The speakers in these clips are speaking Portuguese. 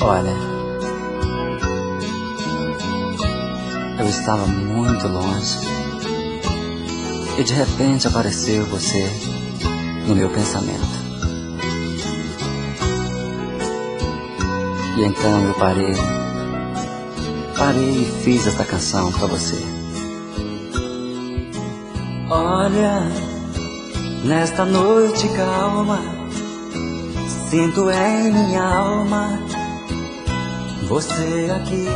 Olha, eu estava muito longe e de repente apareceu você no meu pensamento. E então eu parei e fiz esta canção pra você. Olha, nesta noite calma, sinto em minha alma você aqui.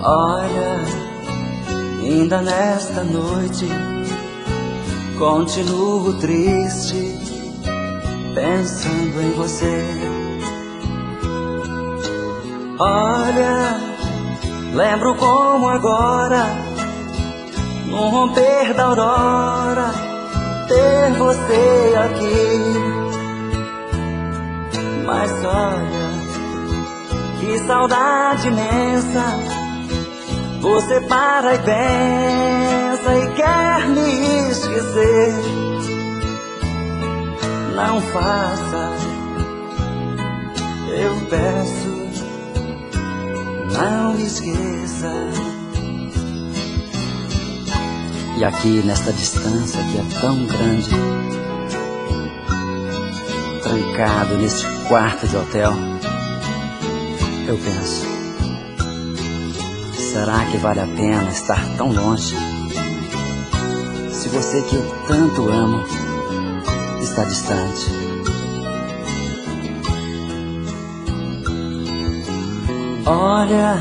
Olha, ainda nesta noite continuo triste, pensando em você. Olha, lembro como agora, no romper da aurora, ter você aqui. Mas olha, que saudade imensa, você para e pensa e quer me esquecer. Não faça, eu peço, não me esqueça. E aqui nesta distância que é tão grande, trancado neste quarto de hotel, eu penso, será que vale a pena estar tão longe, se você que eu tanto amo está distante? Olha,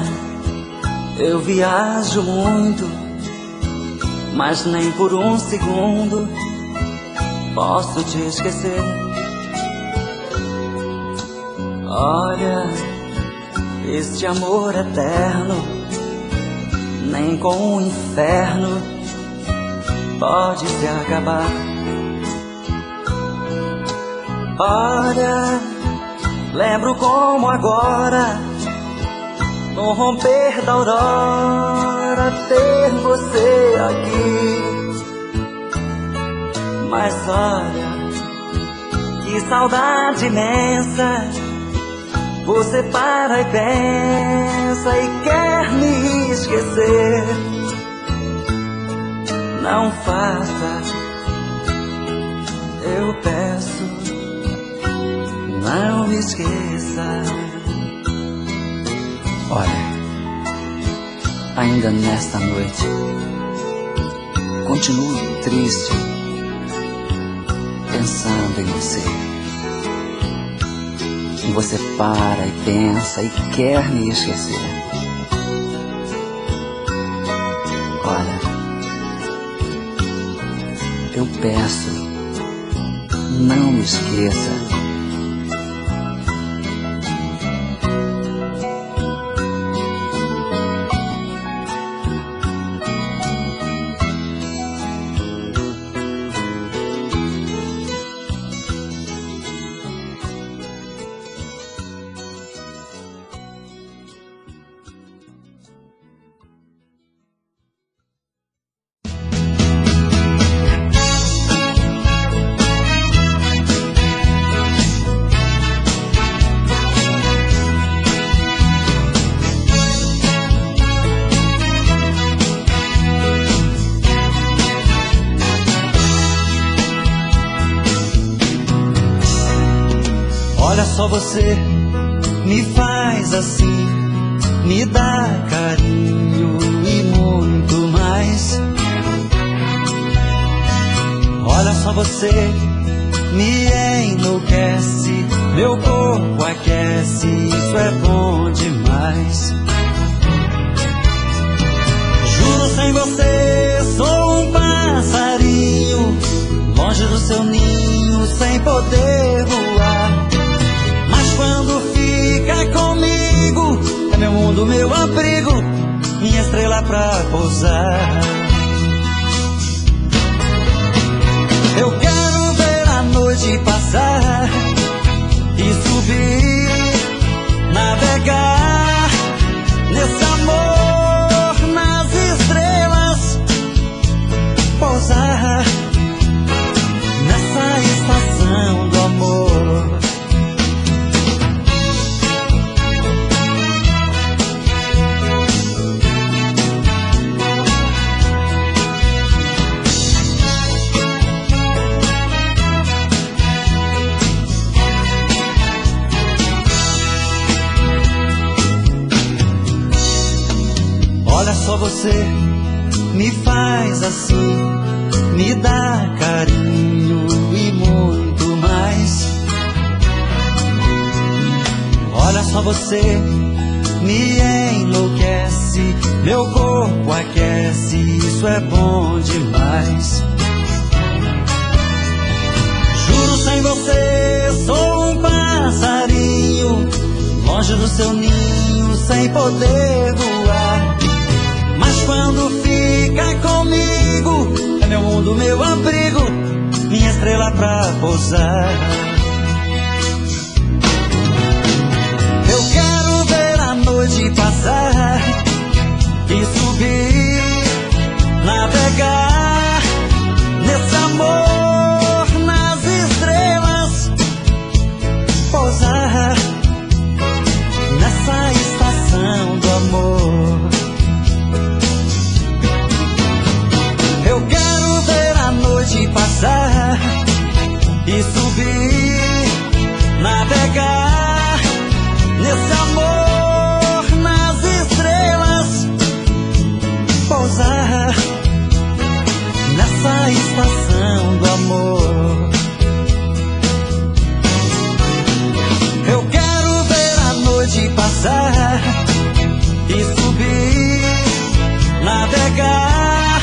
eu viajo muito, mas nem por um segundo posso te esquecer. Olha, este amor eterno, nem com o inferno pode se acabar. Olha, lembro como agora, no romper da aurora, ter você aqui. Mas olha, que saudade imensa, você para e pensa e quer me esquecer. Não faça, eu peço, não me esqueça. Olha, ainda nesta noite continuo triste, pensando em você. E você para e pensa e quer me esquecer. Olha, eu peço, não me esqueça. Olha só, você me faz assim, me dá carinho e muito mais. Olha só, você me enlouquece, meu corpo aquece, isso é bom demais. Juro, sem você sou um passarinho, longe do seu ninho, sem poder voar. Quando fica comigo, é meu mundo, meu abrigo, minha estrela pra pousar. Eu quero ver a noite passar e subir, navegar nesse amor, nas estrelas, pousar nessa estação do amor. você me faz assim, me dá carinho e muito mais. Olha só, você me enlouquece, meu corpo aquece, isso é bom demais. Juro, sem você sou um passarinho, longe do seu ninho, sem poder voar. Mas quando fica comigo, é meu mundo, meu abrigo, minha estrela pra pousar. Eu quero ver a noite passar e subir, navegar nesse amor, nas estrelas, pousar nessa estação do amor. Eu quero ver a noite passar e subir, navegar nesse amor, nas estrelas, pousar nessa estação do amor. Eu quero ver a noite passar e subir, navegar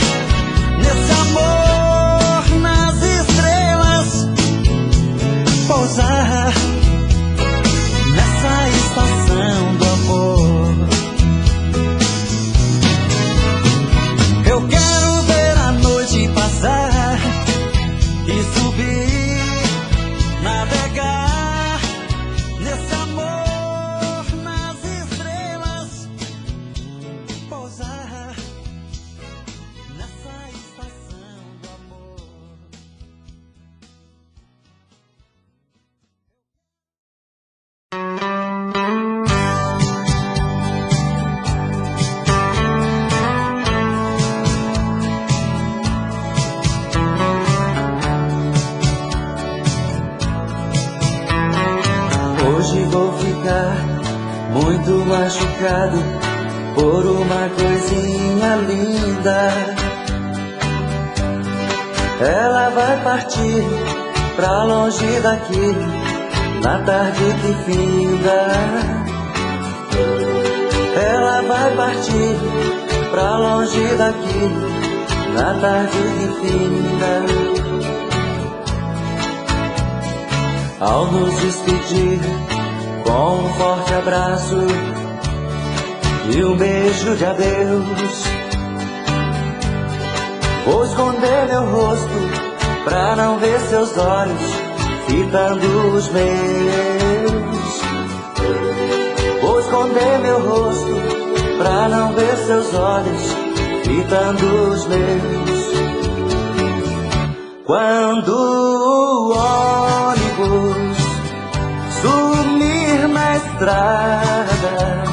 nesse amor, nas estrelas, pousar nessa estação do amor. Eu quero ver a noite passar e subir, navegar nesse amor, nas estrelas, pousar nessa estação do amor. Hoje vou ficar muito machucado por uma coisinha linda. Ela vai partir pra longe daqui na tarde que finda. Ela vai partir pra longe daqui na tarde que finda. Ao nos despedir com um forte abraço e um beijo de adeus, vou esconder meu rosto pra não ver seus olhos fitando os meus. Vou esconder meu rosto pra não ver seus olhos fitando os meus. Quando o ônibus sumir na estrada,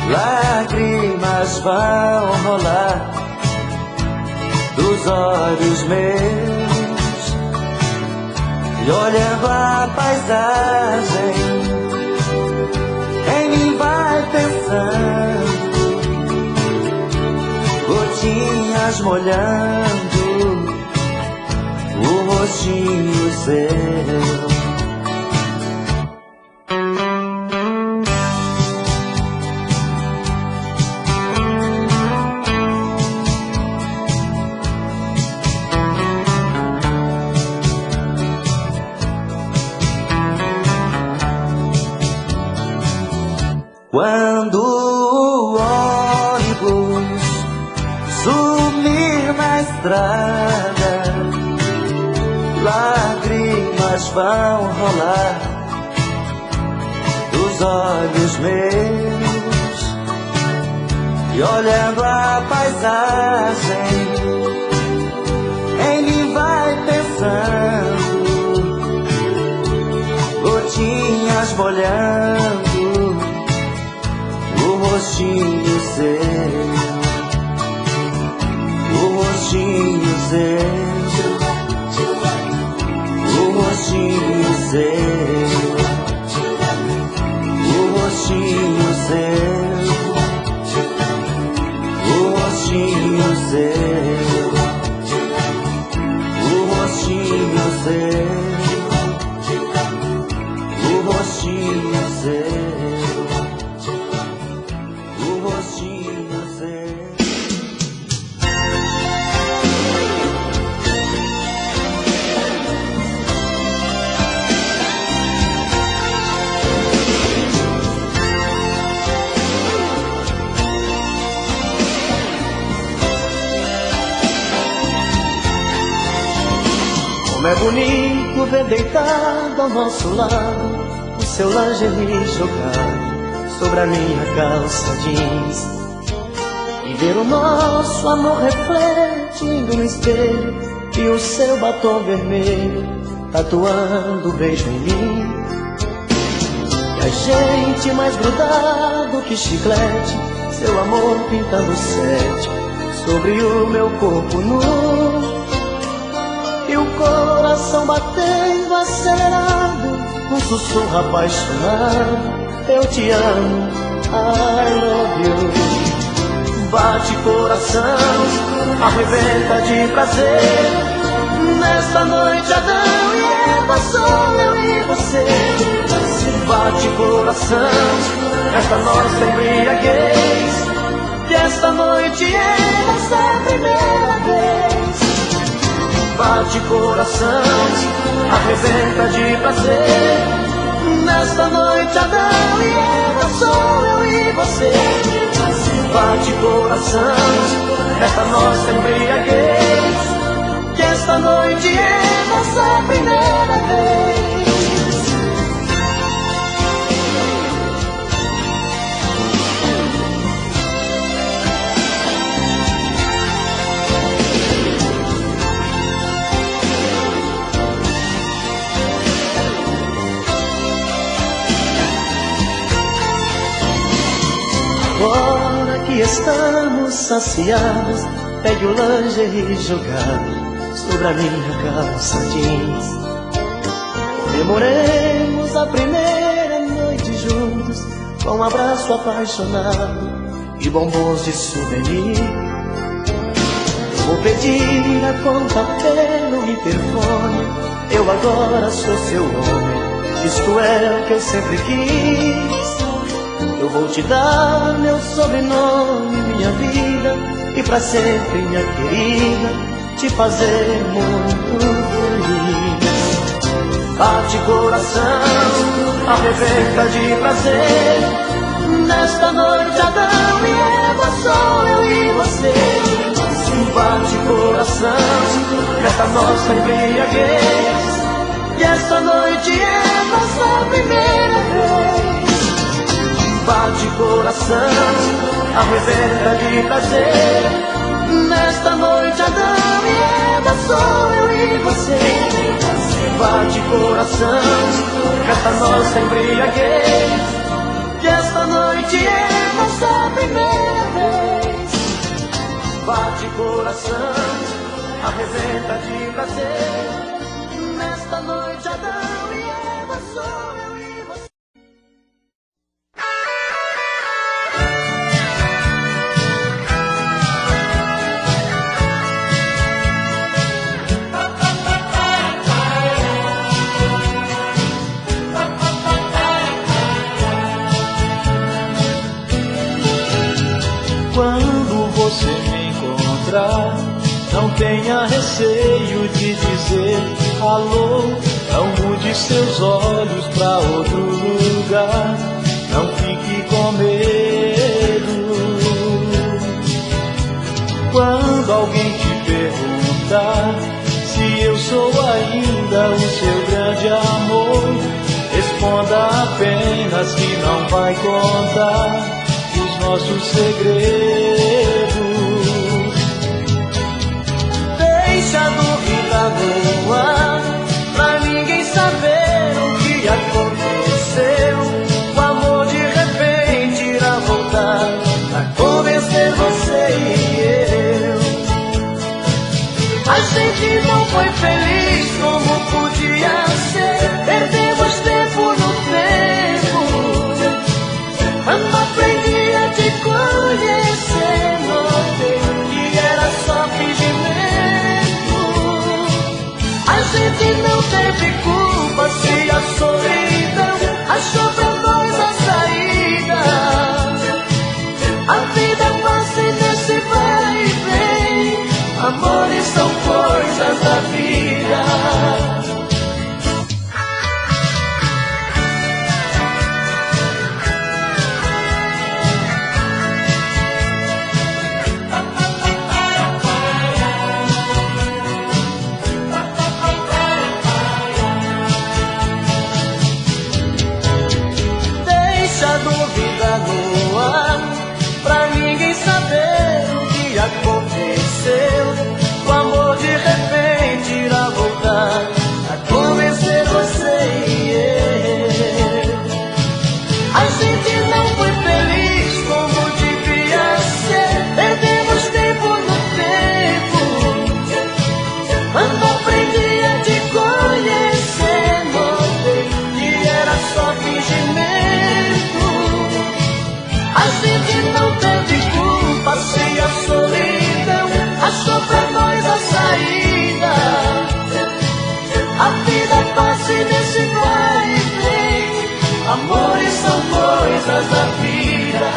lágrimas vão rolar dos olhos meus, e olhando a paisagem, em mim vai pensando, gotinhas molhando o rostinho seu. Quando o ônibus sumir na estrada, lágrimas vão rolar dos olhos meus, e olhando a paisagem, em mim vai pensando, gotinhas molhando o rostinho seu, o rostinho seu, o rostinho seu, o rostinho seu, o seu, o rostinho seu, o rostinho seu. Como é bonito ver deitado ao nosso lado o seu lingerie jogado sobre a minha calça jeans, e ver o nosso amor refletindo no espelho e o seu batom vermelho tatuando um beijo em mim. E a gente mais grudado que chiclete, seu amor pintando sete sobre o meu corpo nu. E o coração batendo acelerado, um sussurro apaixonado: eu te amo, I love you. Bate coração, arrebenta de prazer. Nesta noite Adão e Eva, sou eu e você. Bate coração, esta nossa embriaguez, que esta noite é nossa primeira vez. Bate coração, arrebenta de prazer. Nesta noite Adão e Eva, sou eu e você. Bate coração, esta nossa embriaguez, que esta noite é nossa primeira vez. Agora que estamos saciados, pegue o lingerie jogado sobre a minha calça jeans. Comemoremos a primeira noite juntos, com um abraço apaixonado e bombons de souvenir. Vou pedir a conta pelo interfone, eu agora sou seu homem, isto é o que eu sempre quis. Eu vou te dar meu sobrenome, minha vida, e pra sempre, minha querida, te fazer muito feliz. Bate coração, arrebenta de prazer. Nesta noite Adão e Eva, sou eu e você. Bate coração, nesta nossa embriaguez, que esta noite é nossa primeira vez. Bate coração, arrebenta de prazer. Nesta noite Adão e Eva, sou eu e você. Bate coração, esta nossa embriaguez, que esta noite é nossa primeira vez. Bate coração, arrebenta de prazer. Nesta noite Adão e Eva, sou eu e você. Quando você me encontrar, não tenha receio de dizer alô. Não mude seus olhos pra outro lugar, não fique com medo. Quando alguém te perguntar se eu sou ainda o seu grande amor, responda apenas que não vai contar os nossos segredos. Deixa a dúvida no ar, pra ninguém saber o que aconteceu. O amor de repente irá voltar pra convencer você e eu. A gente não foi feliz como podia ser, perdemos tempo no tempo. Quando aprendi a te conhecer, notei que era só fingimento. A gente não teve culpa se a solidão achou pra nós a saída. A vida passa nesse vai e vem, amores são coisas da vida. Aconteceu, o amor de repente irá voltar a convencer você e eu. A gente não foi feliz como devia ser, perdemos tempo no tempo. Quando aprendi a te conhecer, notei que era só fingimento. A gente não teve culpa se a solidão achou pra nós a saída. A vida passa nesse vai e vem, amores são coisas da vida.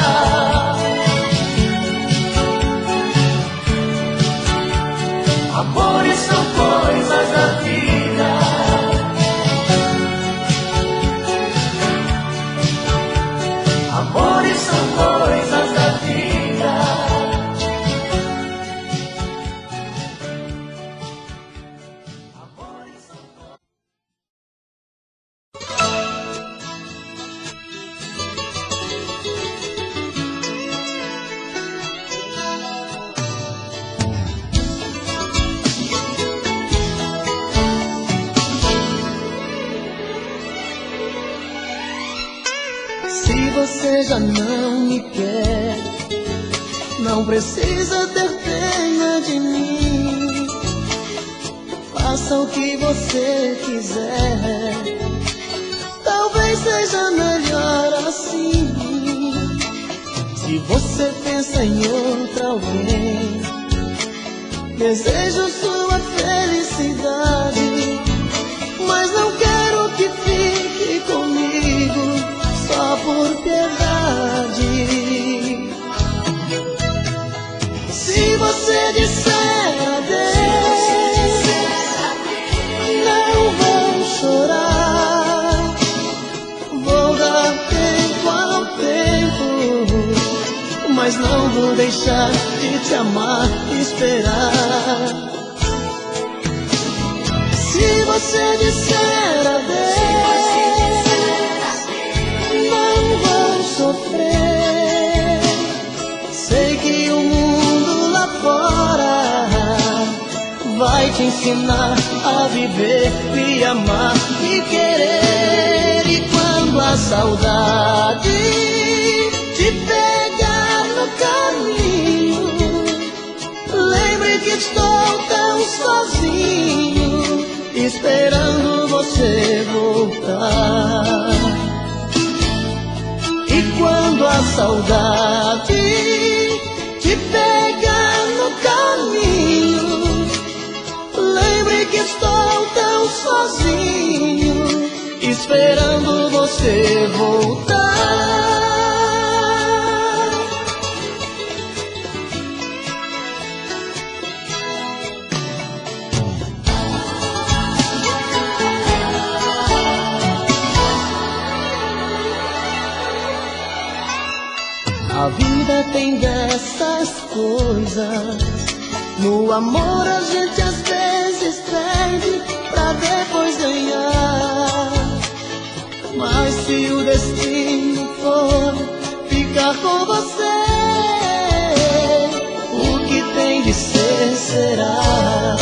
Amores são coisas da vida. Amores são coisas da vida. Amores são coisas. Se você já não me quer, não precisa ter pena de mim. Faça o que você quiser, talvez seja melhor assim. Se você pensa em outra alguém, desejo sua felicidade, mas não quero que fique comigo só por piedade. Se você disser adeus, não vou chorar, vou dar tempo ao tempo, mas não vou deixar de te amar e esperar. Se você disser adeus, não vou sofrer. Sei que o mundo lá fora vai te ensinar a viver e amar e querer. E quando a saudade te pegar no caminho, lembre que estou tão sozinho, esperando você voltar. E quando a saudade te pegar no caminho, lembre que estou tão sozinho, esperando você voltar. A vida tem dessas coisas, no amor a gente às vezes perde pra depois ganhar. Mas se o destino for ficar com você, o que tem de ser será.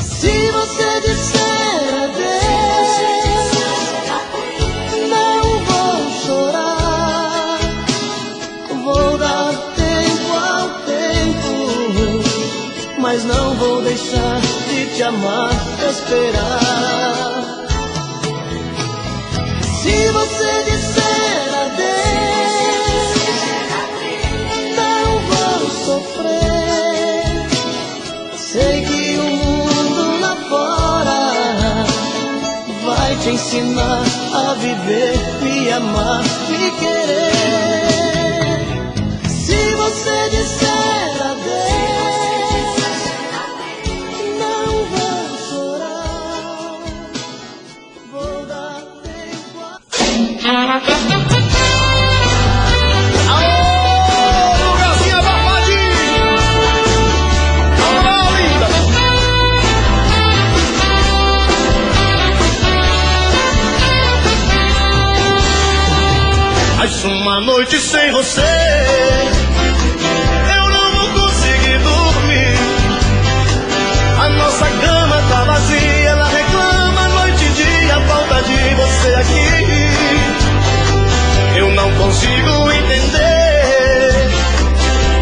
Se você disser adeus, não vou chorar, vou dar tempo ao tempo, mas não vou deixar de te amar, esperar. Se você disser adeus, não vou sofrer. Sei que o mundo ensinar a viver, me amar, me querer. Se você disser adeus, não vou chorar, vou dar tempo a... Mais uma noite sem você, eu não vou conseguir dormir. A nossa cama tá vazia, ela reclama noite e dia, a falta de você aqui. Eu não consigo entender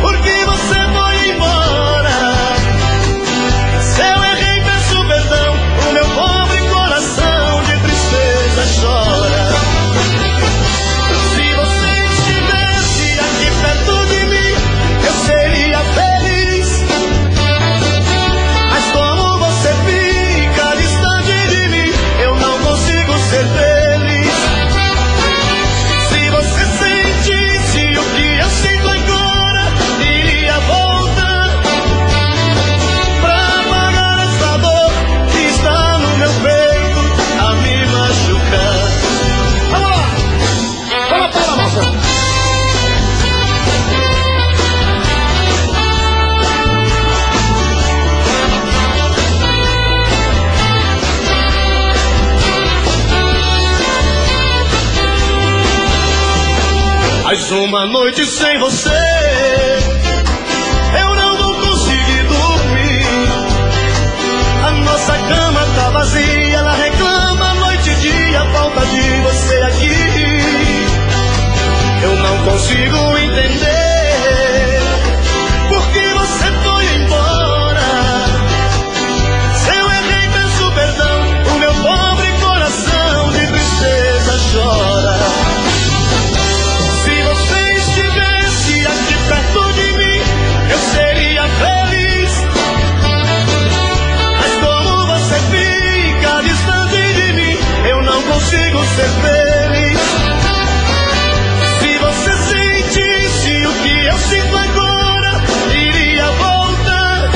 por que você foi embora. Se eu errei, peço perdão, o meu pobre coração de tristeza chora. Seria feliz, mas como você fica distante de mim, eu não consigo ser feliz. Se você sentisse o que eu sinto agora, iria voltar pra apagar essa dor que está no meu peito a me machucar. Vamos lá! Vamos lá, moça! Mais uma noite sem você, eu não vou conseguir dormir. A nossa cama tá vazia, ela reclama noite e dia, a falta de você aqui. Eu não consigo entender por que você foi embora. Se eu errei, peço perdão, o meu pobre coração de tristeza chora. Perto de mim, eu seria feliz, mas como você fica distante de mim, eu não consigo ser feliz. Se você sentisse o que eu sinto agora, iria voltar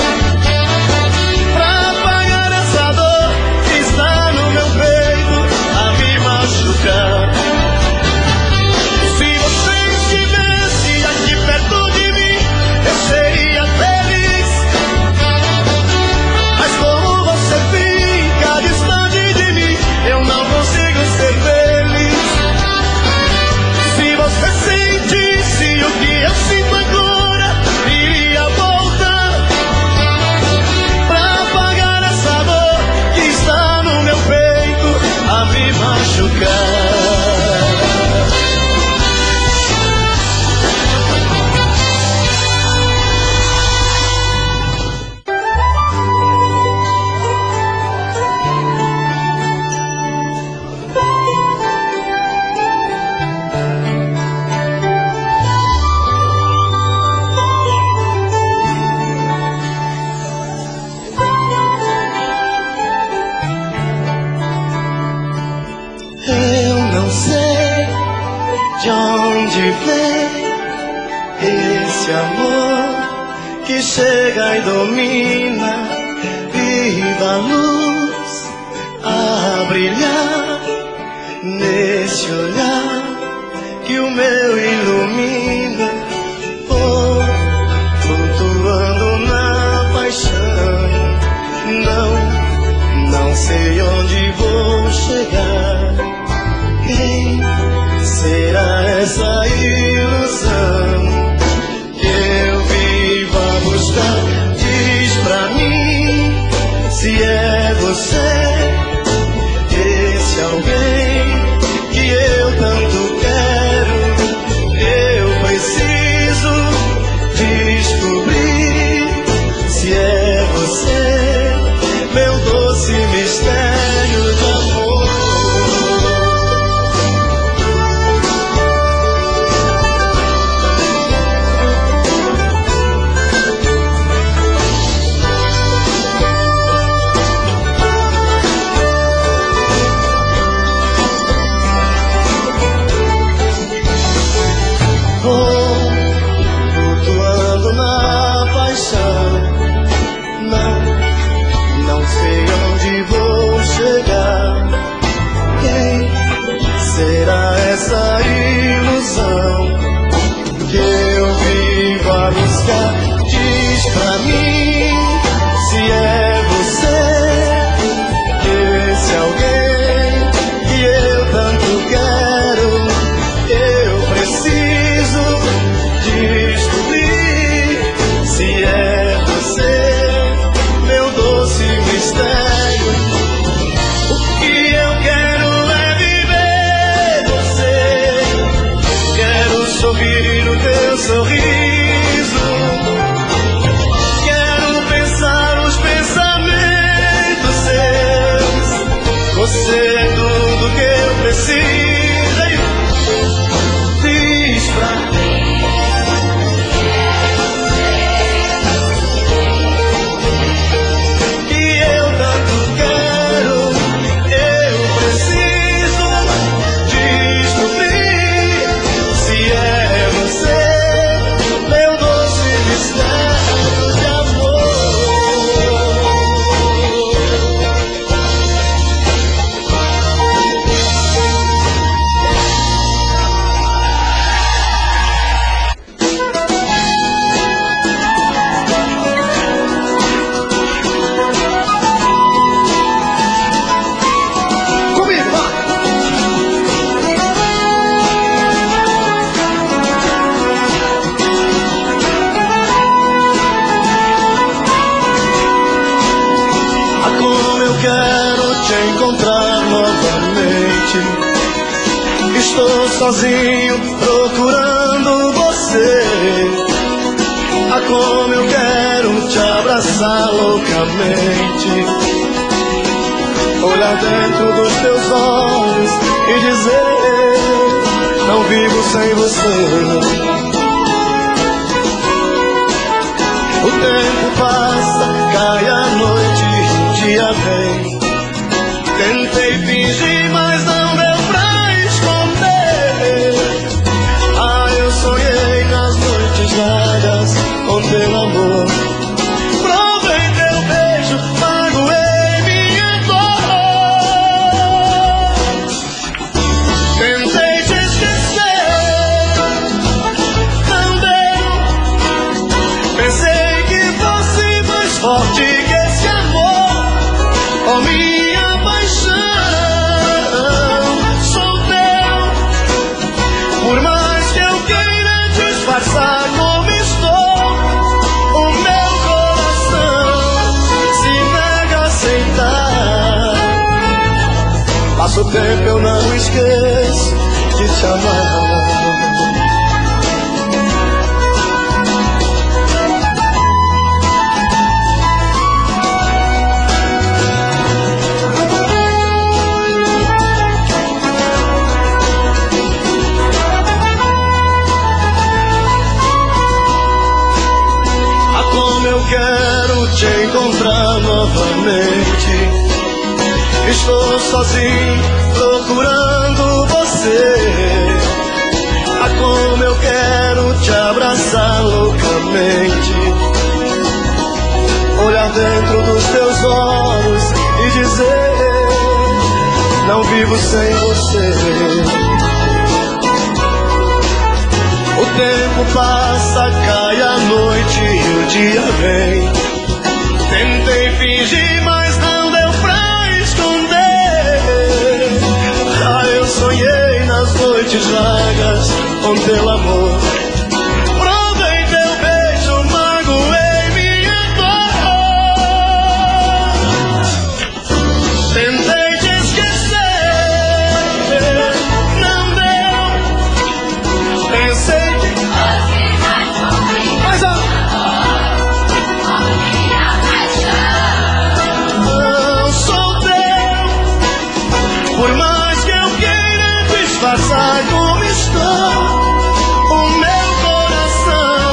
pra apagar essa dor que está no meu peito a me machucar. Seria feliz, mas como você fica distante de mim, eu não consigo ser feliz. Se você sentisse o que eu sinto agora, iria voltar pra apagar essa dor que está no meu peito a me machucar. Esse amor que chega e domina, viva a luz a brilhar nesse olhar que o meu ilumina. Oh, flutuando na paixão, não sei onde vou chegar. Quem será essa ilusão que eu vivo a buscar? Diz pra mim se é você, esse alguém que eu tanto quero. Eu preciso descobrir se é você, meu doce mistério de amor. quero te encontrar novamente. Estou sozinho procurando você. Ah, como eu quero te abraçar loucamente, olhar dentro dos teus olhos e dizer: não vivo sem você. O tempo passa, cai a noite e o dia vem. Tentei fingir, mas não deu pra esconder. Ah, eu sonhei nas noites largas com teu amor. Provei teu beijo, magoei minha dor. Tentei te esquecer, não deu. Pensei forte que esse amor, oh minha paixão, sou teu. Por mais que eu queira disfarçar como estou, o meu coração se nega a aceitar. Passa o tempo, eu não esqueço de te amar. Quero te encontrar novamente. Estou sozinho procurando você. Ah, como eu quero te abraçar loucamente, olhar dentro dos teus olhos e dizer: não vivo sem você. O tempo passa, cai a noite e o dia vem. Tentei fingir, mas não deu pra esconder. Ah, eu sonhei nas noites largas com teu amor. Provei teu beijo, magoei minha dor. Tentei te esquecer, não deu. Pensei como estou, o meu coração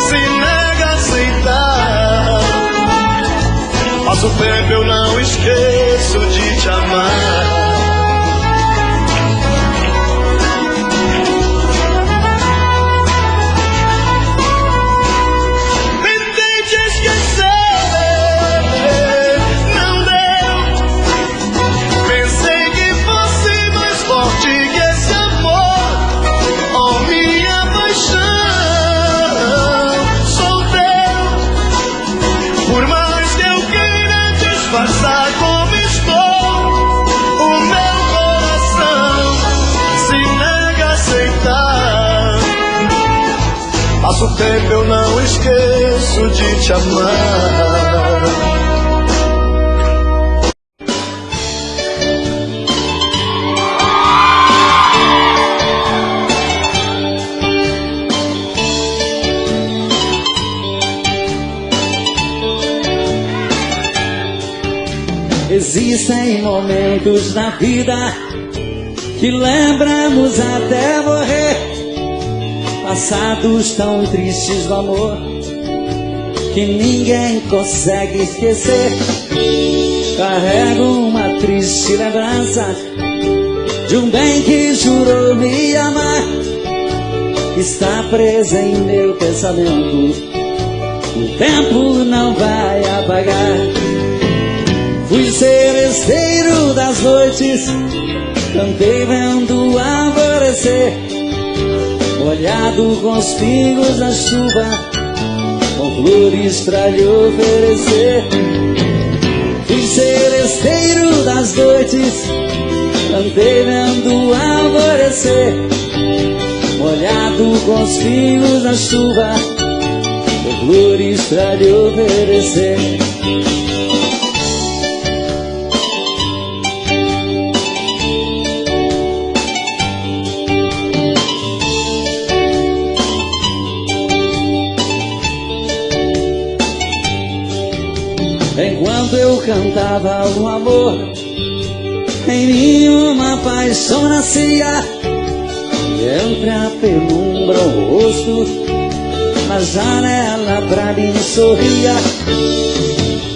se nega a aceitar. Passa o tempo, eu não esqueço de te amar. Tentei te esquecer, não deu. Pensei que fosse mais forte que esse amor, oh minha paixão, sou teu. Por mais que eu queira disfarçar como estou, o meu coração se nega a aceitar. Passa o tempo, eu não esqueço de te amar. Existem momentos na vida que lembramos até morrer, passados tão tristes do amor que ninguém consegue esquecer. Carrego uma triste lembrança de um bem que jurou me amar, está presa em meu pensamento, o tempo não vai apagar. Fui seresteiro das noites, cantei vendo o alvorecer, molhado com os pingos da chuva, com flores pra lhe oferecer. Fui seresteiro das noites, cantei vendo o alvorecer, molhado com os pingos da chuva, com flores pra lhe oferecer. enquanto eu cantava o amor, em mim uma paixão nascia. Entre a penumbra o rosto, na janela pra mim sorria.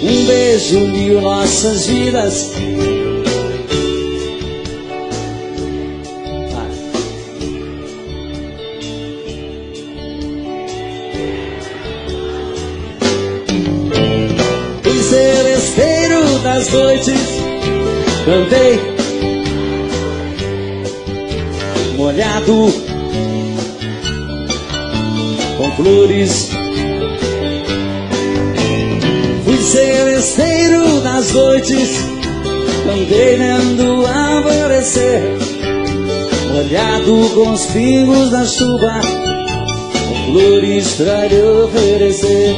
Um beijo uniu nossas vidas. Fui celesteiro das noites, cantei molhado com flores. Fui celesteiro das noites, cantei vendo alvorecer, molhado com os pingos da chuva, com flores pra lhe oferecer.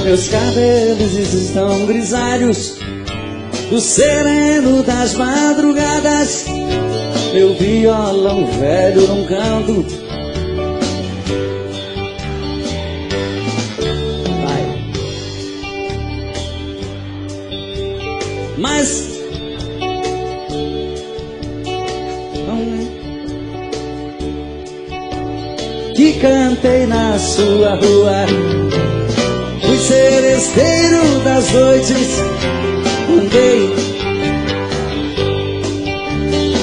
Meus cabelos estão grisalhos do sereno das madrugadas. Meu violão velho num canto. Vai. Mas que cantei na sua rua. Fui celesteiro das noites, andei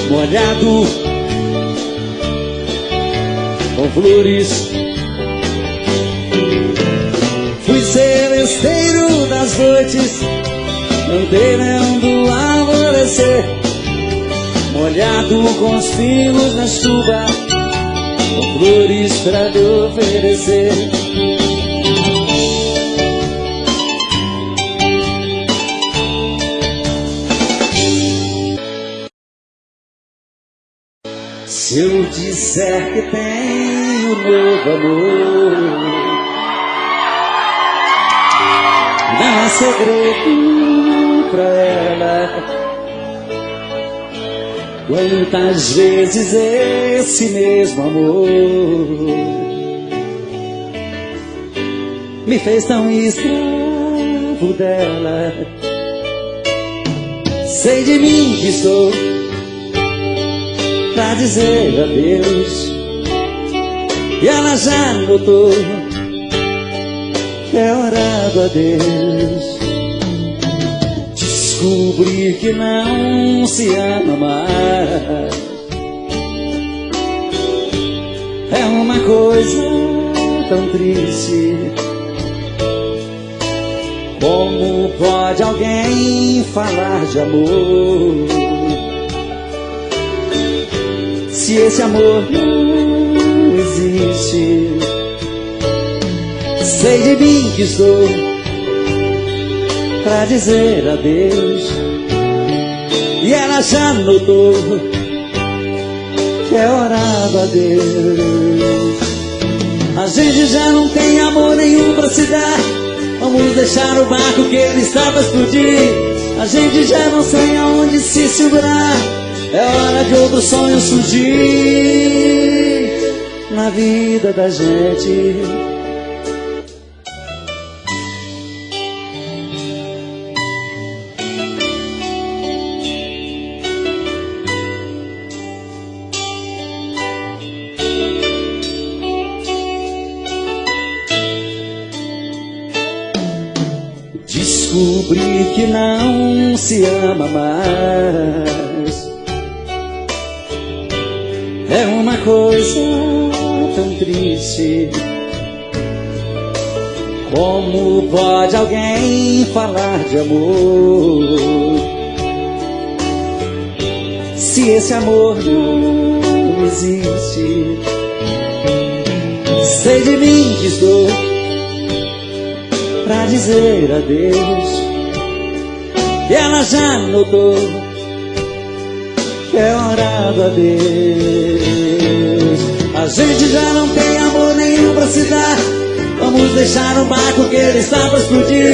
molhado com flores. Fui celesteiro das noites, andei vendo alvorecer, molhado com os pingos na chuva, com flores pra lhe oferecer. Se eu disser que tenho novo amor, não é segredo pra ela. Quantas vezes esse mesmo amor me fez tão escravo dela. Sei de mim que sou pra dizer adeus, e ela já notou que é hora do adeus. Descobrir que não se ama mais é uma coisa tão triste. Como pode alguém falar de amor se esse amor não existe? Sei de mim que sou pra dizer adeus, e ela já notou que é hora do adeus. A gente já não tem amor nenhum pra se dar, vamos deixar o barco que ele estava a explodir. A gente já não sei aonde se segurar, é hora de outro sonho surgir na vida da gente. Descobrir que não se ama mais é uma coisa tão triste. Como pode alguém falar de amor se esse amor não existe? Sei de mim que estou pra dizer adeus, e ela já notou que é hora do adeus. A gente já não tem amor nenhum pra se dar, vamos deixar o barco que ele está pra explodir.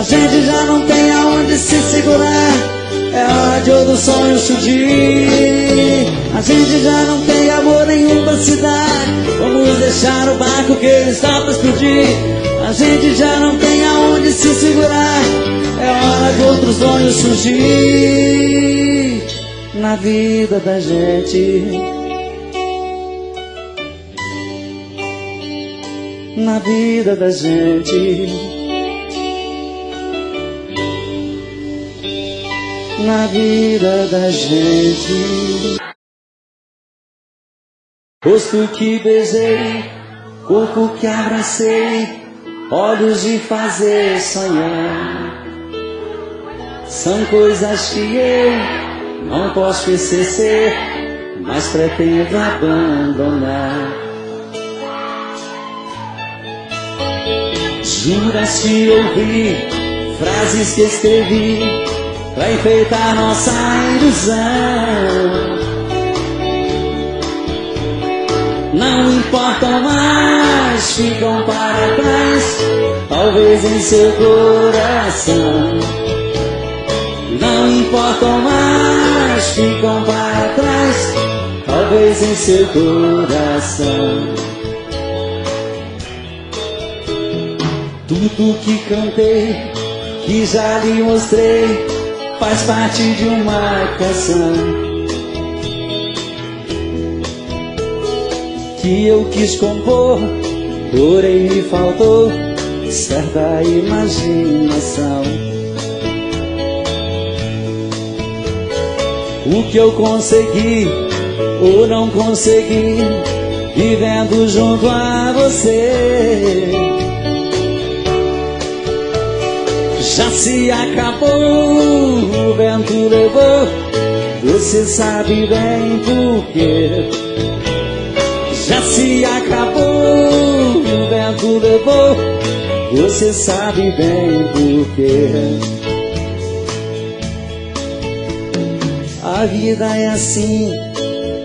A gente já não tem aonde se segurar, é hora de outro sonho surgir. A gente já não tem amor nenhum pra se dar, vamos deixar o barco que ele está pra explodir. A gente já não tem aonde se segurar, é hora de outros sonhos surgir na vida da gente, na vida da gente, na vida da gente. Rosto que beijei, corpo que abracei, olhos de fazer sonhar. São coisas que eu não posso esquecer, mas pretendo abandonar. Juras que ouvi, frases que escrevi pra enfeitar nossa ilusão, não importam mais, ficam para trás, talvez em seu coração. Não importam mais, ficam para trás, talvez em seu coração. Tudo que cantei, que já lhe mostrei, faz parte de uma canção que eu quis compor, porém me faltou certa imaginação. O que eu consegui ou não consegui, vivendo junto a você, já se acabou, o vento levou, você sabe bem por quê. Já se acabou, o vento levou, você sabe bem por quê. A vida é assim,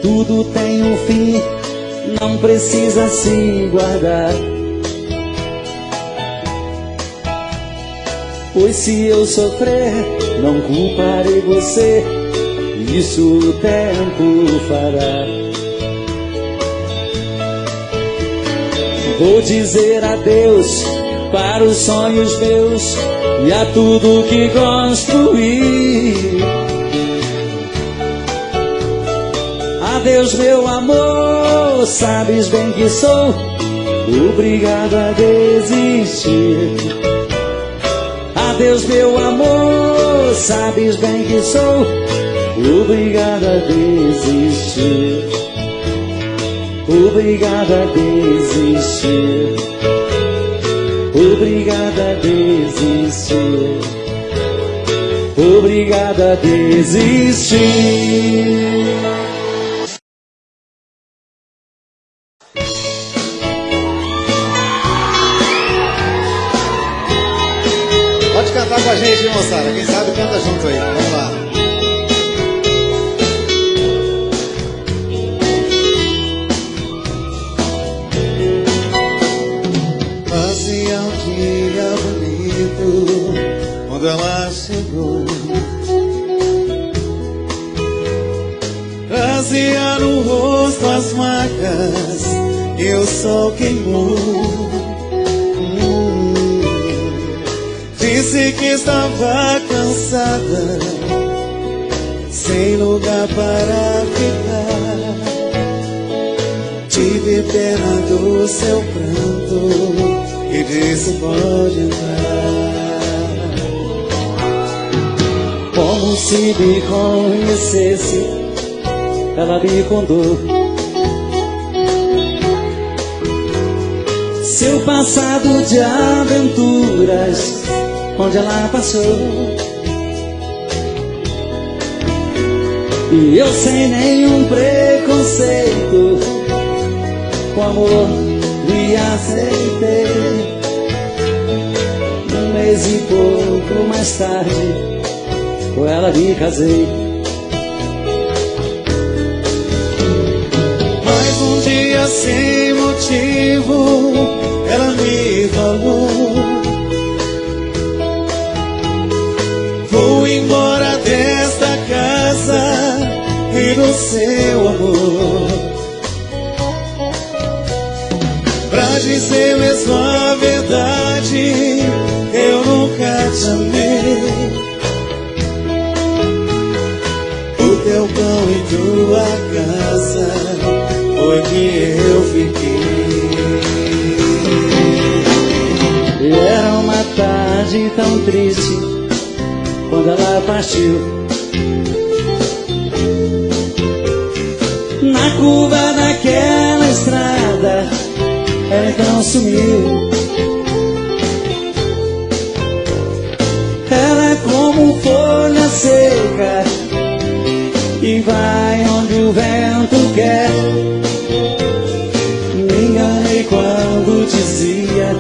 tudo tem um fim, não precisa se guardar. Pois se eu sofrer, não culparei você, isso o tempo fará. Vou dizer adeus para os sonhos meus e a tudo que construí. Adeus meu amor, sabes bem que sou obrigado a desistir. Adeus meu amor, sabes bem que sou obrigado a desistir. Obrigado a desistir. Obrigado a desistir. Obrigado a desistir. Pode cantar com a gente, moçada. Quem sabe canta junto aí. Vamos lá. Fazia um dia bonito quando ela chegou. Trazia no rosto as marcas e o sol queimou. Disse que estava cansada, sem lugar para ficar. Tive pena do seu pranto e disse pode entrar. Como se me conhecesse, ela me contou seu passado de aventuras, onde ela passou. E eu sem nenhum preconceito, com amor me aceitei. Um mês e pouco mais tarde, com ela me casei. Mas um dia sem motivo, ela me falou o seu amor. Pra dizer mesmo a verdade, eu nunca te amei. O teu pão e tua casa foi que eu fiquei. E era uma tarde tão triste quando ela partiu. Na curva daquela estrada ela então sumiu. Ela é como folha seca e vai onde o vento quer. Me enganei quando dizia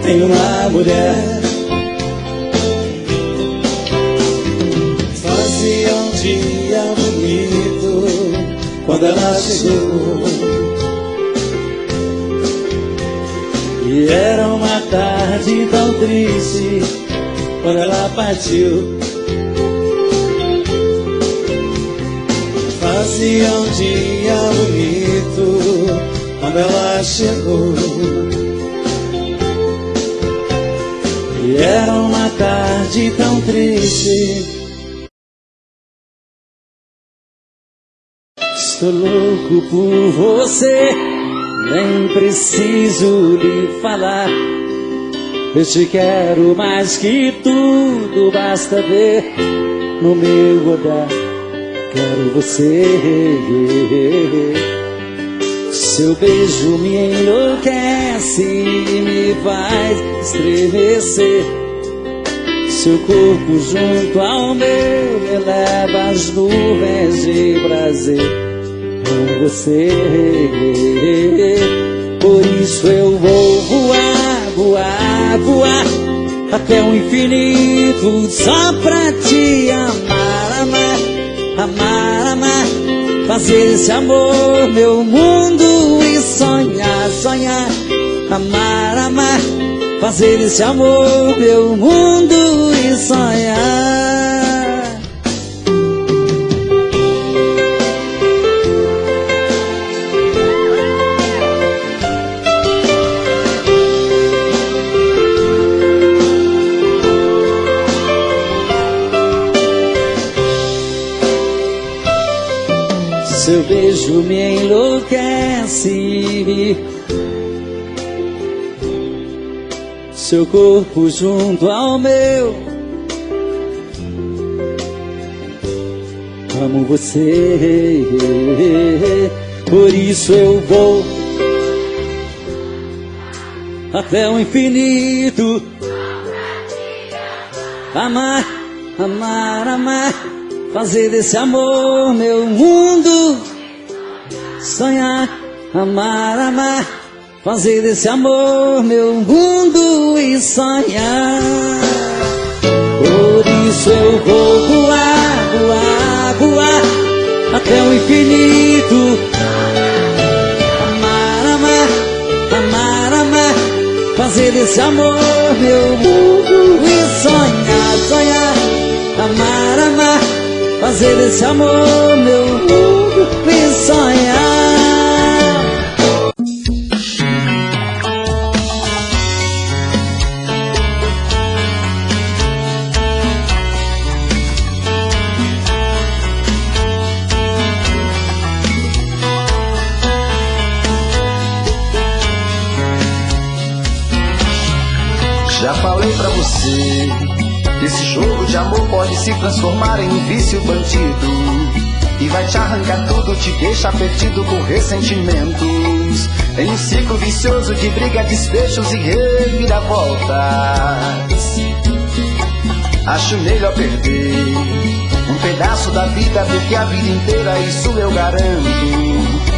tem uma mulher. Fazia um dia bonito quando ela chegou. E era uma tarde tão triste quando ela partiu. Fazia um dia bonito quando ela chegou. E era uma tarde tão triste. Estou louco por você, nem preciso lhe falar. Eu te quero mais que tudo, basta ver no meu olhar. Quero você. Seu beijo me enlouquece e me faz estremecer. Seu corpo junto ao meu me leva às nuvens de prazer. Com você, por isso eu vou voar, voar, voar até o infinito só pra te amar, amar, amar, amar. Fazer esse amor meu mundo e sonhar, sonhar. Amar, amar. Fazer esse amor meu mundo e sonhar. Seu beijo me enlouquece, seu corpo junto ao meu. Amo você, por isso eu vou até o infinito. Amar, amar, amar. Fazer desse amor meu mundo. Sonhar, amar, amar. Fazer desse amor meu mundo e sonhar. Por isso eu vou voar, voar, voar até o infinito. Amar, amar, amar, amar. Fazer desse amor meu mundo e sonhar, sonhar. Amar, amar. Fazer desse amor meu mundo e sonhar. Já falei pra você, esse jogo de amor pode se transformar em um vício bandido e vai te arrancar tudo, te deixa perdido com ressentimentos, em um ciclo vicioso de briga, desfechos e reviravoltas. Acho melhor perder um pedaço da vida do que a vida inteira, isso eu garanto.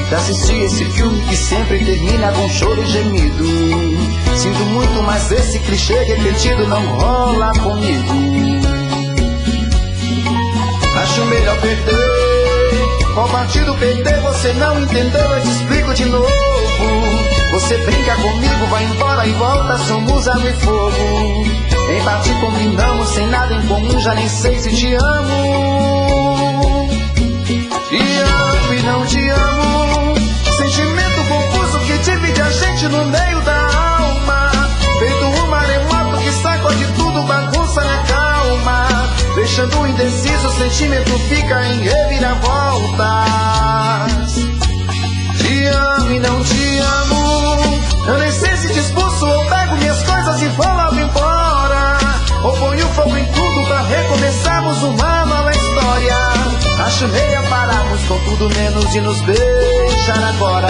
De assistir esse filme que sempre termina com choro e gemido. Sinto muito, mas esse clichê repetido não rola comigo. Acho melhor perder. Qual partido perder? Você não entendeu, eu te explico de novo. Você brinca comigo, vai embora e volta, somos água e fogo. Em parte combinamos, sem nada em comum, já nem sei se te amo. Te amo e não te amo, sentimento confuso que divide a gente no meio da alma. Feito um maremoto que sacode tudo, bagunça minha calma. Deixando indeciso, o sentimento fica em reviravoltas. Te amo e não te amo, eu nem sei se te expulso ou pego minhas coisas e vou logo embora. Ou ponho fogo em tudo pra recomeçarmos uma nova história. Acho melhor pararmos com tudo menos de nos beijar agora.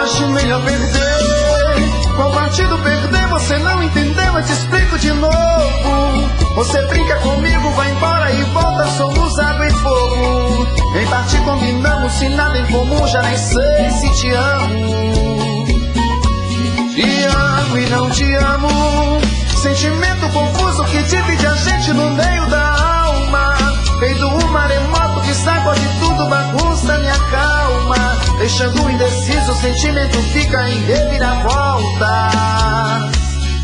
Acho melhor perder, qual partido perder você não entendeu, eu te explico de novo. Você brinca comigo, vai embora e volta, somos água e fogo. Em parte combinamos, se nada em comum, já nem sei se te amo. Te amo e não te amo, sentimento confuso que divide a gente no meio da alma. Feito um maremoto que sacode tudo, bagunça minha calma. Deixando indeciso, o sentimento fica em reviravolta.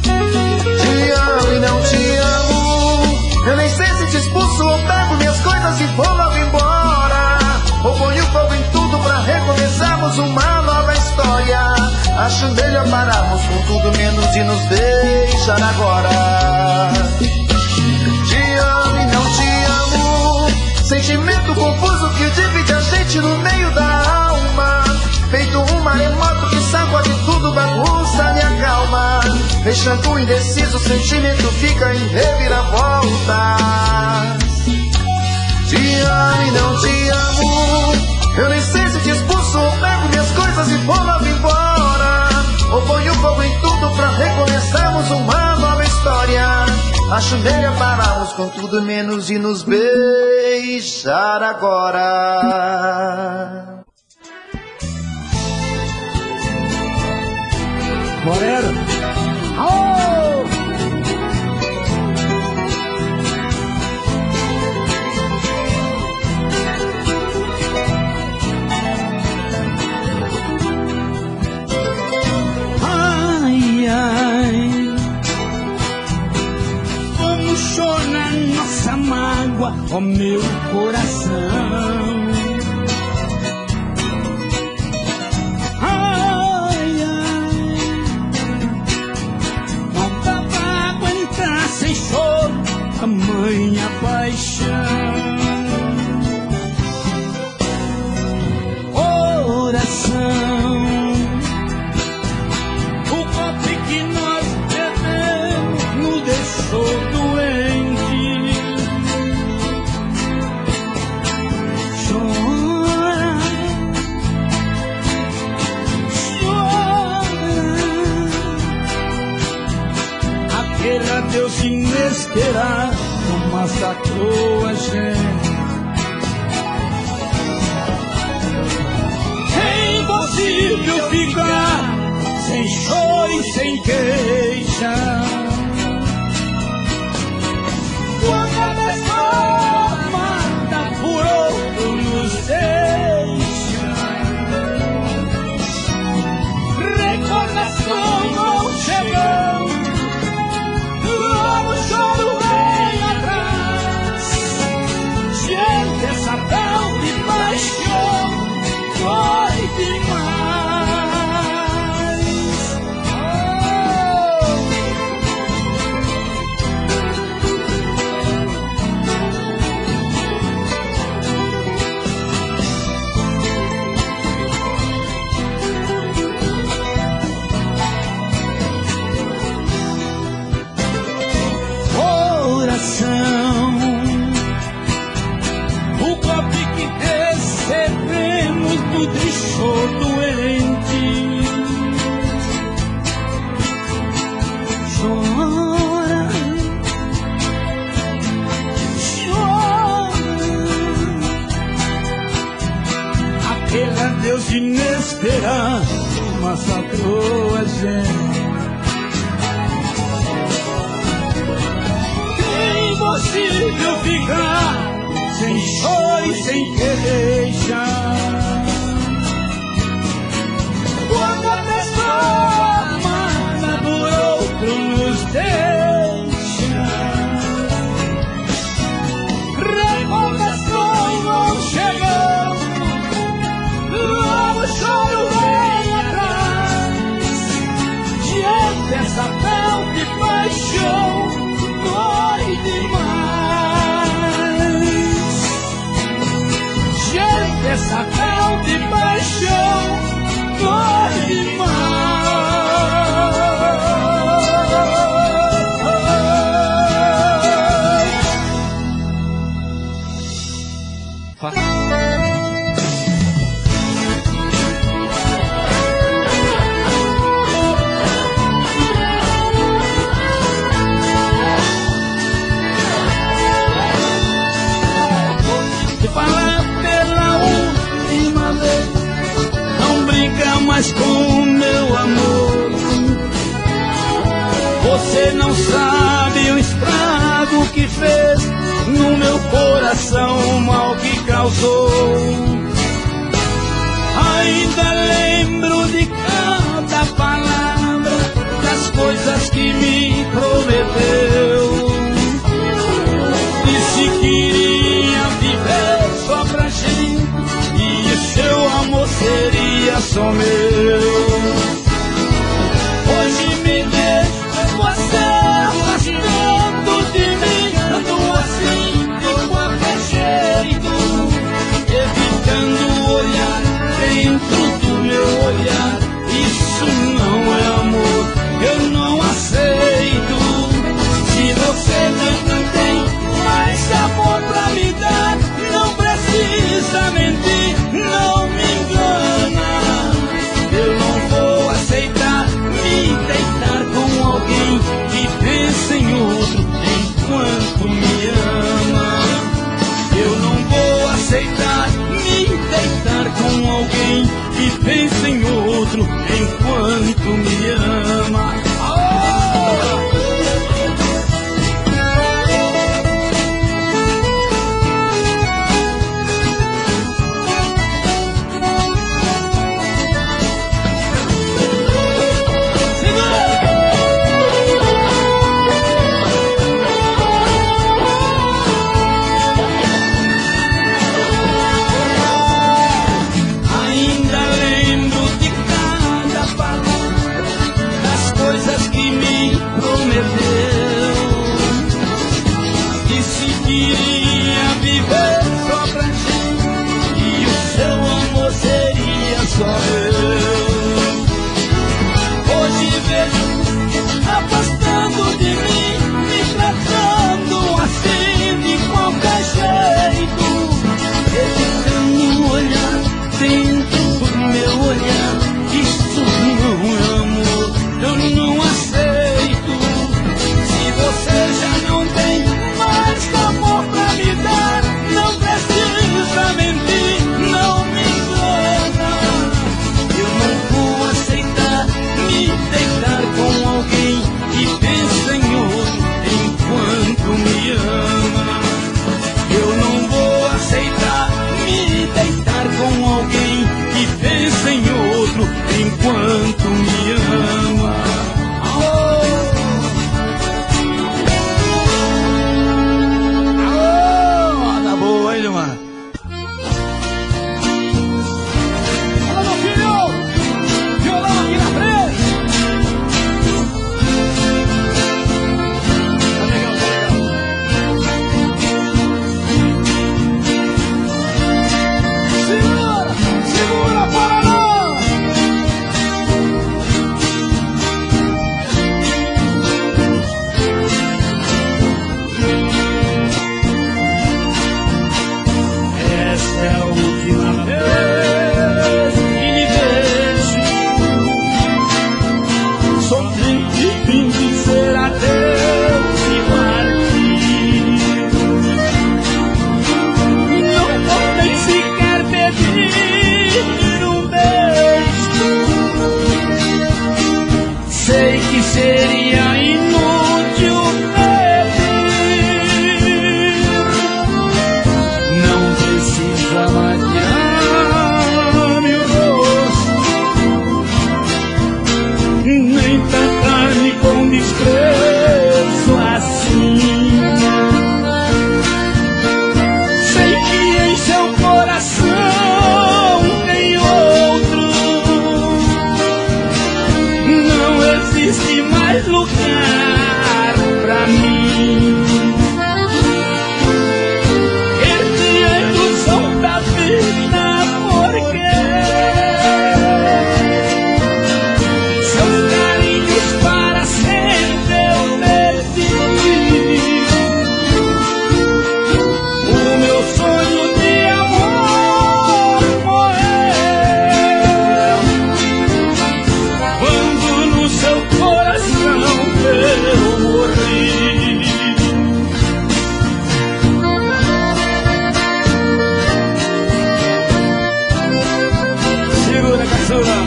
Te amo e não te amo, eu nem sei se te expulso ou pego minhas coisas e vou logo embora. Ou ponho fogo em tudo pra recomeçarmos uma nova história. Acho melhor pararmos com tudo menos de nos beijar agora. Te amo e não te amo, sentimento confuso que divide a gente no meio da alma. Feito um maremoto que sacode tudo, bagunça minha calma. Deixando indeciso, o sentimento fica em reviravoltas. Te amo e não te amo, eu nem sei se te expulso ou pego minhas coisas e vou logo embora. Ou ponho fogo em tudo pra recomeçarmos uma nova história. Acho melhor pararmos com tudo menos de nos beijar agora. Moreno. Oh! Ai, ai, vamos chorar nossa mágoa, ó meu coração. Tamanha paixão, oração, o golpe que nós bebemos nos deixou doente. Chora, chora, aquele adeus inesperado massacrou a gente. É impossível ficar sem choro e sem queixa. Quando a pessoa amada por outro nos deixa, recordação não chegando, logo o choro vem atrás. Gente, essa tal de paixão foi demais. Coração, o golpe que recebemos nos deixou doente. Chora, chora, aquele adeus inesperado massacrou a gente. É impossível sem queixa. Quando a pessoa amada por outro nos deixa, recordações vão chegando, logo o choro vem atrás. Diante dessa tal de paixão, dói demais. Diante dessa tal de paixão, dói demais. Mas com o meu amor, você não sabe o estrago que fez no meu coração, o mal que causou. Ainda lembro de cada palavra, das coisas que me prometeu. Disse que iria viver só pra gente, e o seu amor seria só meu. Hoje me deixa você afastando de mim, ando assim de qualquer jeito, evitando olhar dentro do meu olhar. Isso não é amor, eu não aceito. Se você não tem mais amor pra me dar, não precisa mentir, não me engana. Eu não vou aceitar me deitar com alguém que pensa em outro enquanto me ama. Eu não vou aceitar me deitar com alguém que pensa em outro enquanto me ama. Só eu. Hoje vejo afastando de mim, me tratando assim de qualquer jeito, evitando olhar dentro do meu olhar. Isso não é amor, eu não aceito. Se você já não tem mais amor pra me dar, não precisa mentir, não me engana. Eu não vou aceitar me deitar com alguém que pensa em outro enquanto me ama. Eu não vou aceitar me deitar com alguém que pensa em outro enquanto me ama. Alô, tá boa, hein, Gilmar? existe mais lugar pra mim. Perdi a ilusão da vida, porque seus carinhos para sempre eu perdi. O meu sonho de amor morreu quando no seu coração eu morri. Segura, caçula.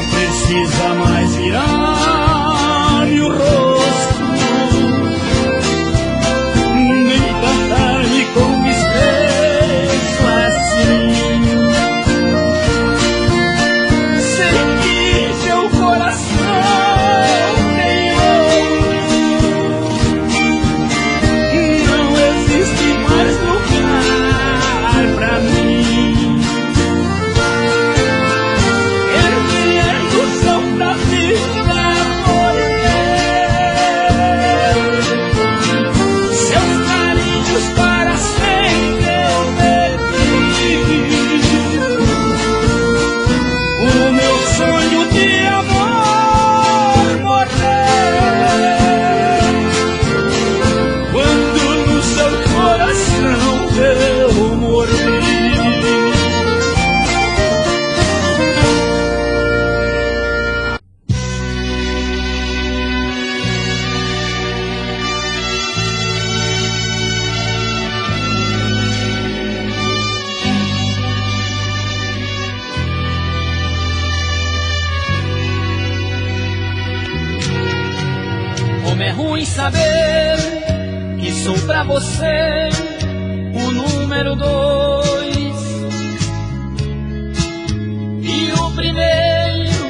Precisa mais virar-me o rosto, nem cantar-me com desprezo assim. Sei que seu coração tem outro, não existe mais lugar pra mim. Da vida, seus carinhos para sempre eu perdi. O meu sonho de amor morreu quando no seu coração eu morri. Como é ruim saber que sou pra você o número 2 e o primeiro.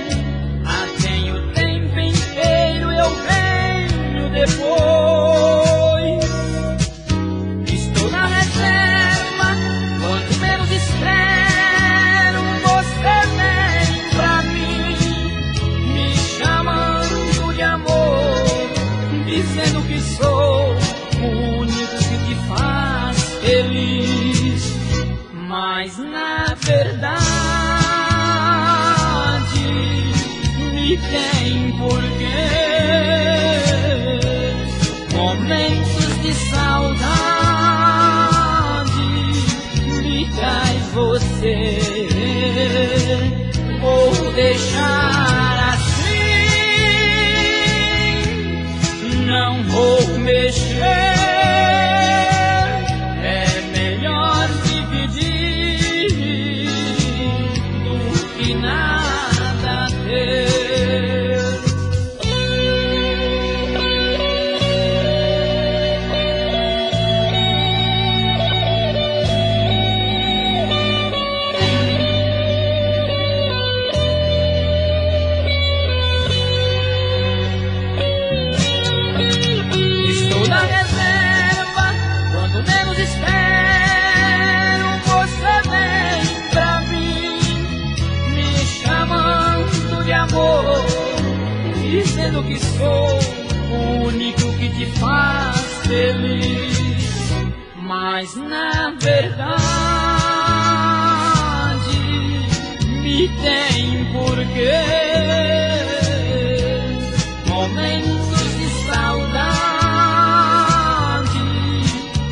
Até o tempo inteiro eu venho depois. Estou na reserva, quando menos espero, você vem pra mim, me chamando de amor, dizendo que sou o único que te faz feliz. Mas na verdade me tem porquê. Momentos de saudade me traz você. Vou deixar assim, não vou mexer. É melhor dividir do que nada ter. Estou na reserva, quando menos espero, você vem pra mim, me chamando de amor, dizendo que sou o único que te faz feliz. Mas na verdade me tem porquê. Momentos de saudade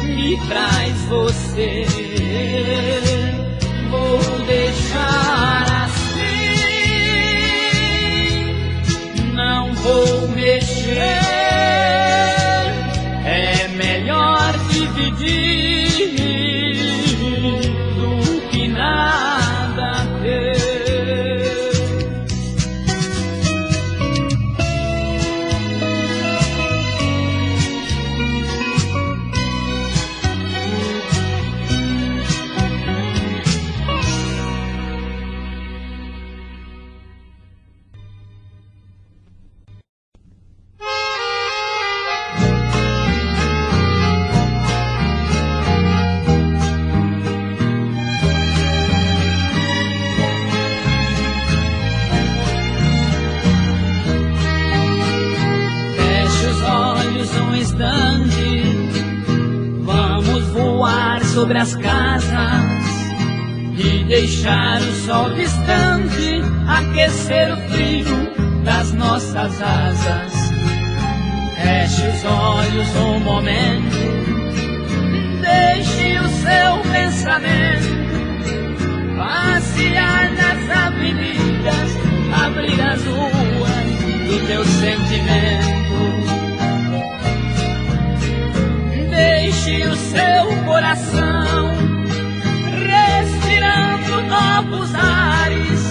me traz você. Vou deixar assim, não vou mexer. É melhor dividir do que nada ter. sobre as casas e deixar o sol distante aquecer o frio das nossas asas. Feche os olhos um momento, deixe o seu pensamento passear nas avenidas, abrir as ruas do teu sentimento. Deixe o seu coração respirando novos ares,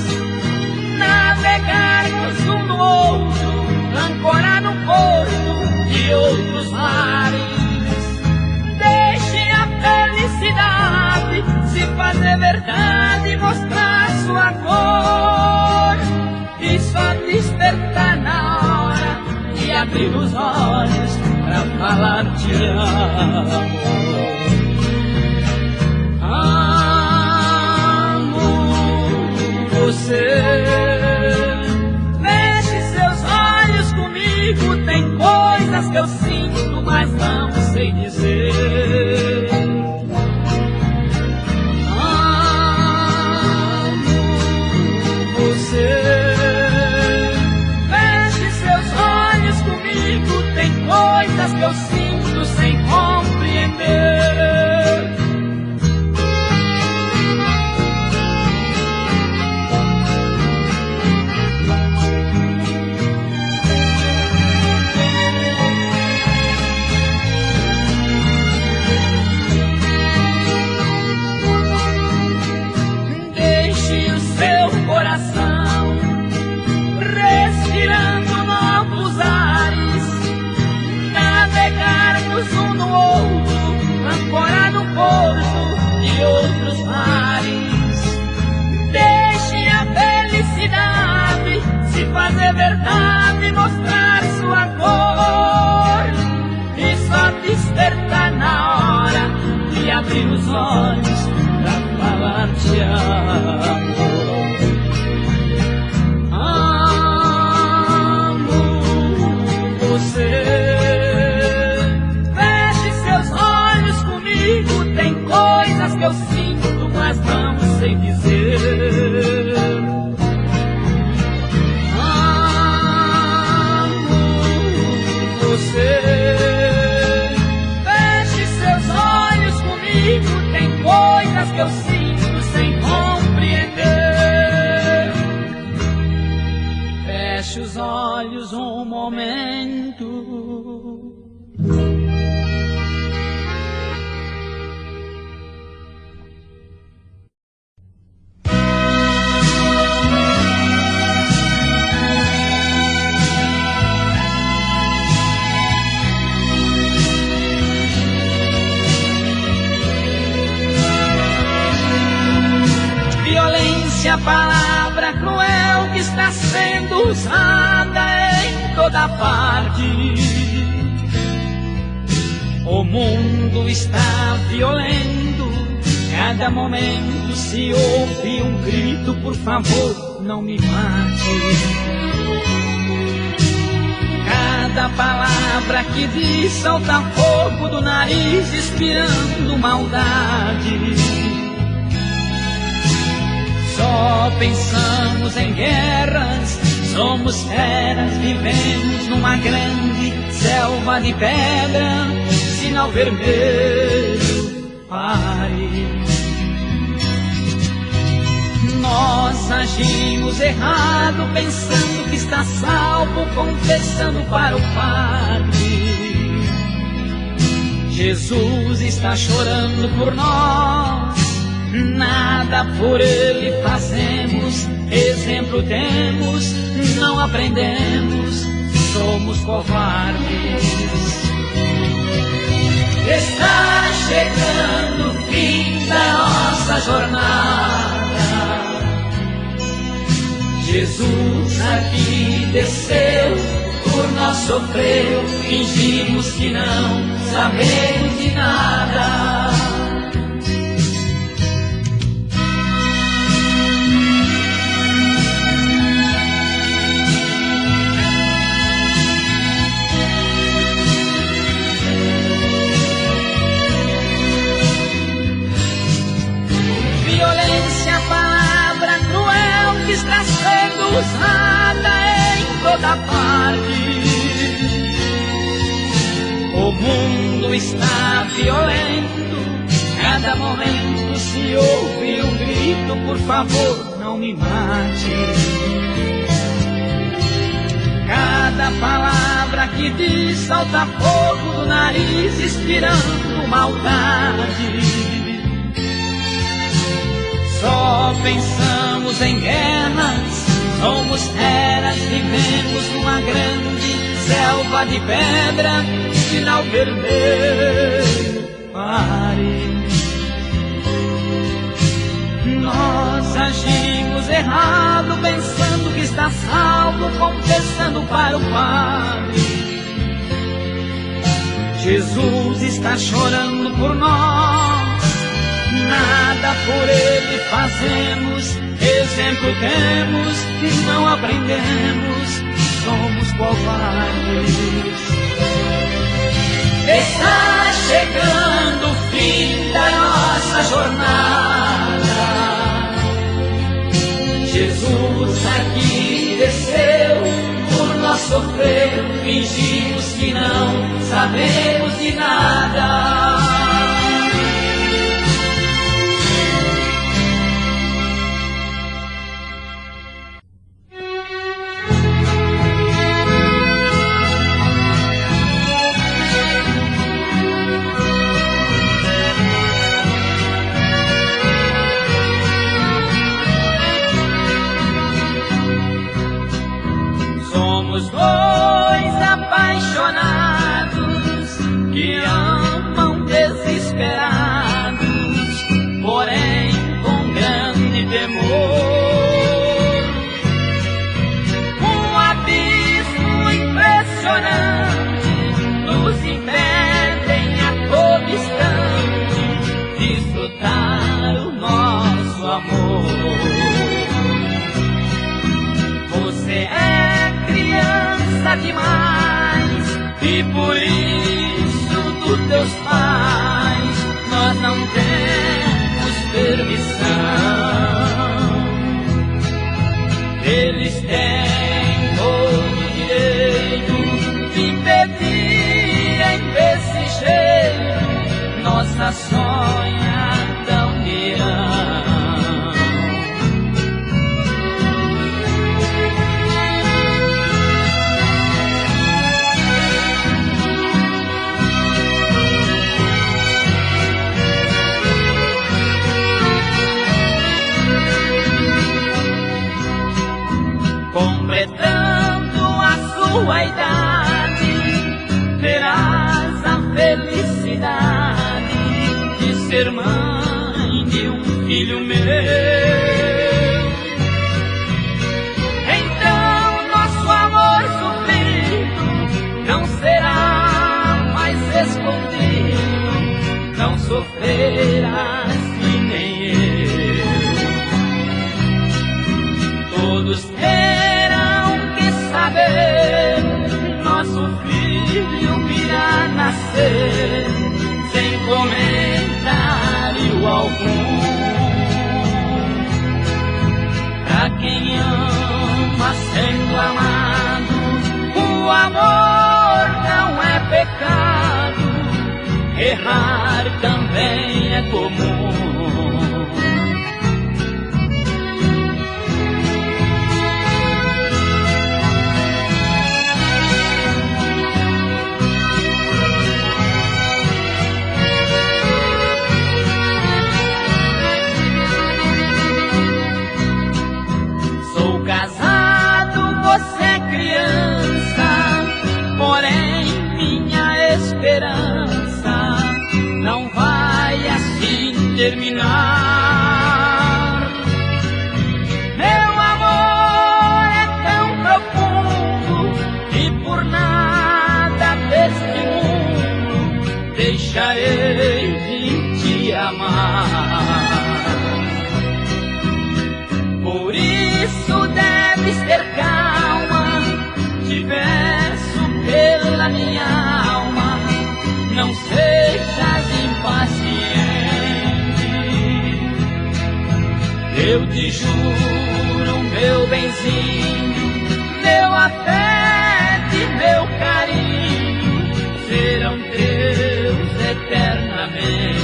navegar um no outro, ancorar no porto de outros mares. Deixe a felicidade se fazer verdade, mostrar sua cor e só despertar na hora e abrir os olhos pra falar te amo. Amo você. Feche seus olhos comigo, tem coisas que eu sinto, mas não sei dizer. Amo você. Feche seus olhos comigo, tem coisas que eu sinto sem compreender. Um no outro, ancorar no porto de outros mares. Deixe a felicidade se fazer verdade, mostrar sua cor e só despertar na hora e abrir os olhos pra falar te amo. Amo você. Tem coisas que eu sinto, mas não sei dizer. Amo você. Feche seus olhos comigo, tem coisas que eu sinto sem compreender. Feche os olhos um momento. A palavra cruel que está sendo usada em toda parte. O mundo está violento, cada momento se ouve um grito: por favor, não me mate. Cada palavra que diz solta fogo do nariz, inspirando maldade. Só pensamos em guerras, somos feras, vivemos numa grande selva de pedra. Sinal vermelho, pare. Nós agimos errado, pensando que está salvo, confessando para o Padre. Jesus está chorando por nós, nada por ele fazemos, exemplo temos, não aprendemos, somos covardes. Está chegando o fim da nossa jornada. Jesus aqui desceu, por nós sofreu, fingimos que não sabemos de nada. usada em toda parte. O mundo está violento, cada momento se ouve um grito: por favor, não me mate. Cada palavra que diz salta fogo do nariz, inspirando maldade. Só pensamos em guerras, somos eras, vivemos numa grande selva de pedra, sinal vermelho, pare. Nós agimos errado, pensando que está salvo, confessando para o Padre. Jesus está chorando por nós, nada por ele fazemos, exemplo temos e não aprendemos, somos covardes. Está chegando o fim da nossa jornada. Jesus aqui desceu por nós sofrer, fingimos que não sabemos de nada. Somos dois apaixonados que amam desesperados, porém com grande temor. Um abismo impressionante nos impedem a todo instante desfrutar o nosso amor. Você é criança demais e por isso dos teus pais nós não temos permissão. Eles têm todo o direito de impedirem desse jeito nossa sonhada união. Completando a sua idade, terás a felicidade de ser mãe de um filho meu. Então nosso amor sofrido não será mais escondido, não sofrerás e nem eu. Todos terão que saber, nosso filho virá nascer sem comentário algum. Pra quem ama sendo amado, o amor não é pecado, errar também é comum. Você é criança, porém minha esperança não vai assim terminar. Meu amor é tão profundo e por nada deste mundo deixarei de te amar. Por isso deves ter calma, te peço pela minha alma, não sejas impaciente. Eu te juro, meu benzinho, meu afeto e meu carinho serão teus eternamente.